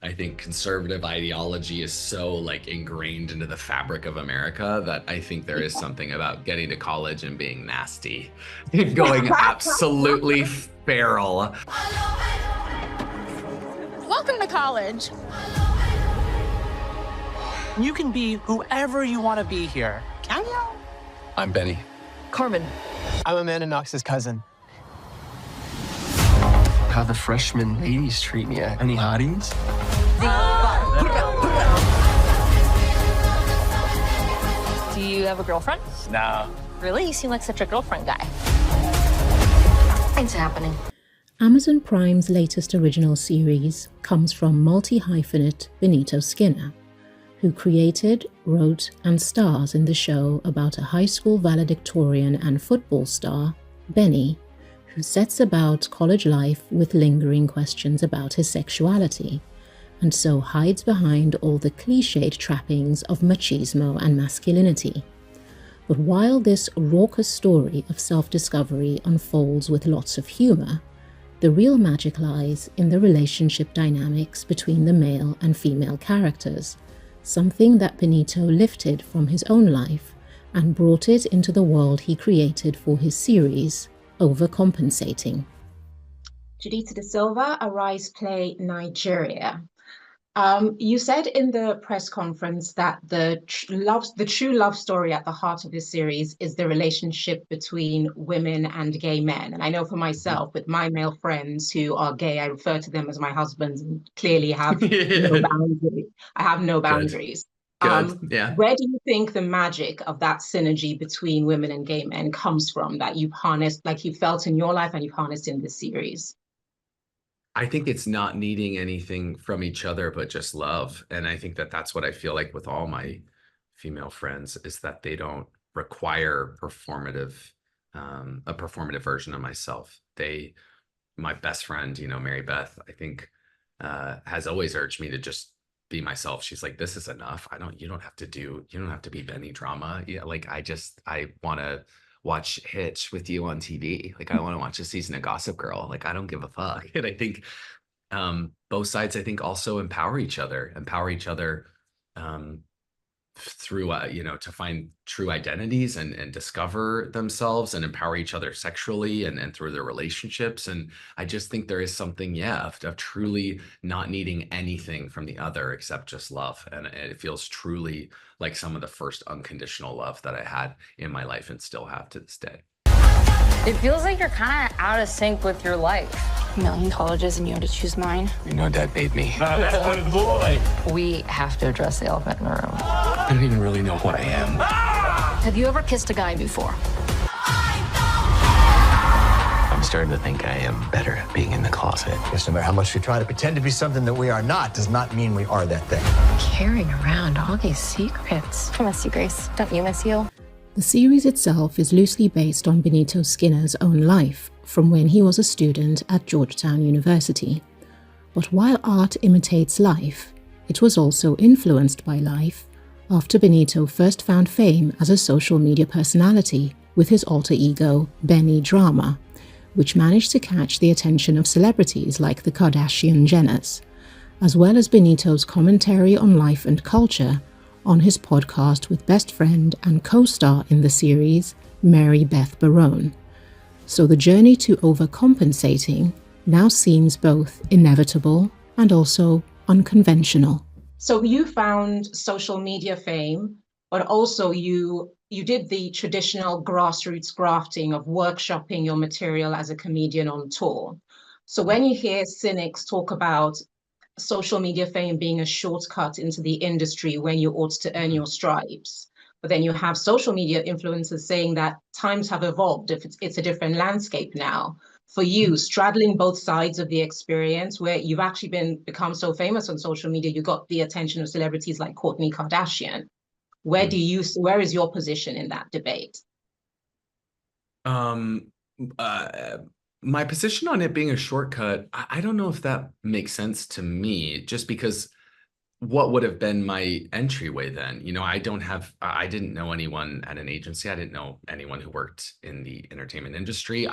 I think conservative ideology is so like ingrained into the fabric of America that I think there is something about getting to college and being nasty and going absolutely feral. Welcome to college. You can be whoever you want to be here. Can you? I'm Benny. Carmen. I'm Amanda Knox's cousin. How the freshman ladies treat me. Any hotties? Do you have a girlfriend? No. Really? You seem like such a girlfriend guy. It's happening. Amazon Prime's latest original series comes from multi-hyphenate Benito Skinner, who created, wrote, and stars in the show about a high school valedictorian and football star, Benny, who sets about college life with lingering questions about his sexuality, and so hides behind all the cliched trappings of machismo and masculinity. But while this raucous story of self-discovery unfolds with lots of humour, the real magic lies in the relationship dynamics between the male and female characters, something that Benito lifted from his own life and brought it into the world he created for his series, Overcompensating. Judita da Silva, Arise Play Nigeria. You said in the press conference that the true love story at the heart of this series is the relationship between women and gay men. And I know for myself, with my male friends who are gay, I refer to them as my husbands and clearly have no boundaries. I have no boundaries. Good. Yeah. Where do you think the magic of that synergy between women and gay men comes from, that you've harnessed, like you felt in your life and you've harnessed in this series? I think it's not needing anything from each other, but just love. And I think that that's what I feel like with all my female friends, is that they don't require a performative version of myself. My best friend, Mary Beth, I think, has always urged me to just be myself. She's like, this is enough. You don't have to be Benny drama. Yeah. Like, I want to watch Hitch with you on TV. Like, I want to watch a season of Gossip Girl. Like, I don't give a fuck. And I think both sides, I think, also empower each other through, to find true identities and discover themselves and empower each other sexually and through their relationships. And I just think there is something, of truly not needing anything from the other except just love. And it feels truly like some of the first unconditional love that I had in my life and still have to this day. It feels like you're kind of out of sync with your life. A million colleges and you had to choose mine. Dad made me. Boy. We have to address the elephant in the room. I don't even really know what I am. Have you ever kissed a guy before? I'm starting to think I am better at being in the closet. Yes, no matter how much we try to pretend to be something that we are not, does not mean we are that thing. Carrying around all these secrets. I miss you, Grace. Don't you miss you? The series itself is loosely based on Benito Skinner's own life from when he was a student at Georgetown University. But while art imitates life, it was also influenced by life after Benito first found fame as a social media personality with his alter ego, Benny Drama, which managed to catch the attention of celebrities like the Kardashian-Jenners, as well as Benito's commentary on life and culture on his podcast with best friend and co-star in the series, Mary Beth Barone. So the journey to overcompensating now seems both inevitable and also unconventional. So you found social media fame, but also you did the traditional grassroots grafting of workshopping your material as a comedian on tour. So when you hear cynics talk about social media fame being a shortcut into the industry when you ought to earn your stripes, but then you have social media influencers saying that times have evolved, if it's a different landscape now. For you, straddling both sides of the experience, where you've actually become so famous on social media, you got the attention of celebrities like Kourtney Kardashian. Where is your position in that debate? My position on it being a shortcut, I don't know if that makes sense to me, just because what would have been my entryway then? You know, I didn't know anyone at an agency. I didn't know anyone who worked in the entertainment industry.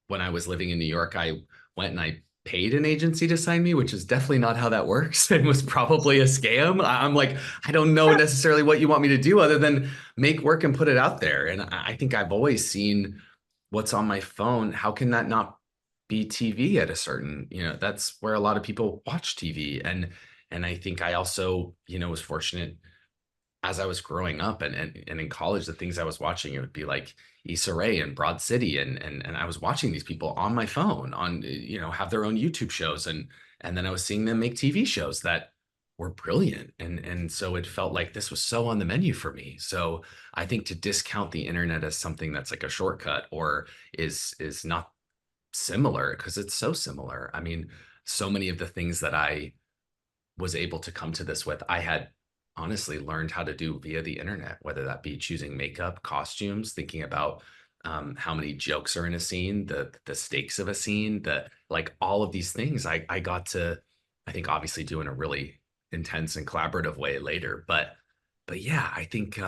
When I was living in New York, I went and I paid an agency to sign me, which is definitely not how that works. It was probably a scam. I'm like, I don't know necessarily what you want me to do other than make work and put it out there. And I think I've always seen what's on my phone. How can that not be TV at a certain, you know, that's where a lot of people watch TV. And I think I also, you know, was fortunate as I was growing up and in college, the things I was watching, it would be like Issa Rae and Broad City. And I was watching these people on my phone you know, have their own YouTube shows. And then I was seeing them make TV shows that were brilliant. And so it felt like this was so on the menu for me. So I think to discount the internet as something that's like a shortcut or is not similar, because it's so similar. I mean, so many of the things that I was able to come to this with, I had honestly learned how to do via the internet, whether that be choosing makeup, costumes, thinking about how many jokes are in a scene, the stakes of a scene, like all of these things I got to, I think obviously do in a really intense and collaborative way later. But yeah, I think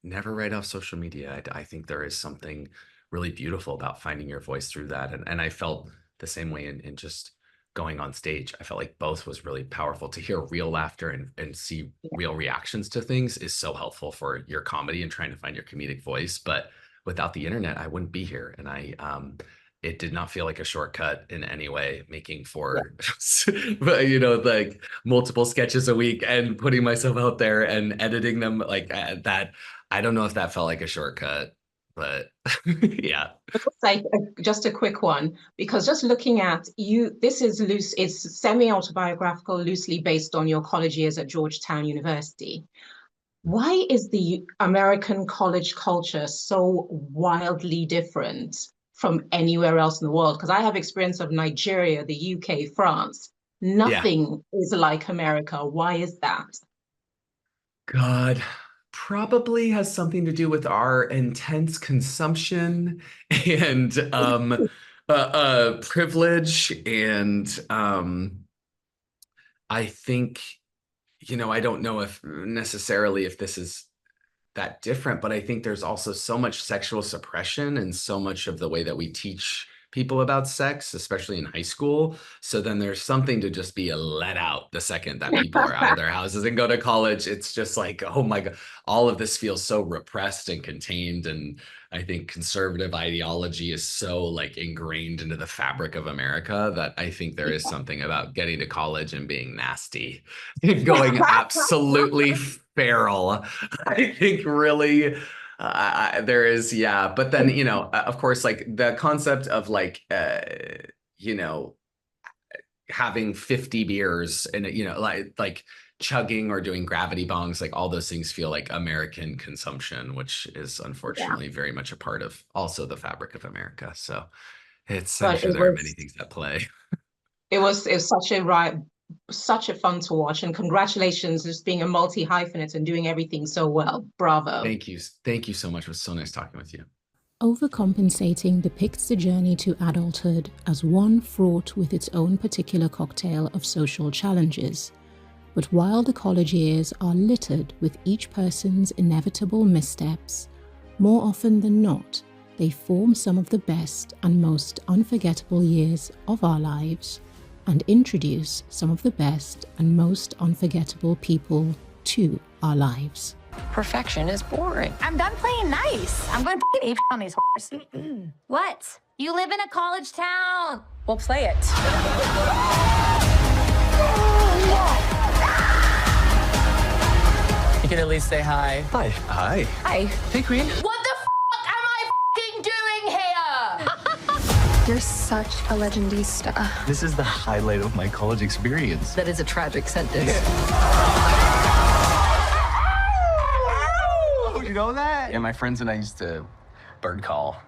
never write off social media. I think there is something really beautiful about finding your voice through that. And I felt the same way in just going on stage. I felt like both was really powerful. To hear real laughter and see real reactions to things is so helpful for your comedy and trying to find your comedic voice. But without the internet, I wouldn't be here. And it did not feel like a shortcut in any way, making for, you know, like multiple sketches a week and putting myself out there and editing them like that. I don't know if that felt like a shortcut. But yeah. Like just a quick one, because just looking at you, this is loose, it's semi-autobiographical, loosely based on your college years at Georgetown University. Why is the American college culture so wildly different from anywhere else in the world? Because I have experience of Nigeria, the UK, France. Nothing is like America. Why is that? God. Probably has something to do with our intense consumption and privilege. And I think, you know, I don't know if necessarily if this is that different, but I think there's also so much sexual suppression and so much of the way that we teach people about sex, especially in high school. So then there's something to just be let out the second that people are out of their houses and go to college. It's just like, oh my God, all of this feels so repressed and contained. And I think conservative ideology is so like ingrained into the fabric of America that I think there is something about getting to college and being nasty and going absolutely feral. I think really there is, yeah. But then, you know, of course, like the concept of like, you know, having 50 beers and, you know, like chugging or doing gravity bongs, like all those things feel like American consumption, which is unfortunately very much a part of also the fabric of America. So I'm sure there are many things at play. It was such a fun to watch, and congratulations just being a multi-hyphenate and doing everything so well. Bravo. Thank you so much. It was so nice talking with you. Overcompensating depicts the journey to adulthood as one fraught with its own particular cocktail of social challenges. But while the college years are littered with each person's inevitable missteps, more often than not, they form some of the best and most unforgettable years of our lives, and introduce some of the best and most unforgettable people to our lives. Perfection is boring. I'm done playing nice. I'm going to play ape on these horses. What? You live in a college town. We'll play it. You can at least say hi. Hi. Hi. Hi. Hey, Queen. What the am I doing here? You're such a legendista. This is the highlight of my college experience. That is a tragic sentence. Oh, you know that? Yeah, my friends and I used to bird call.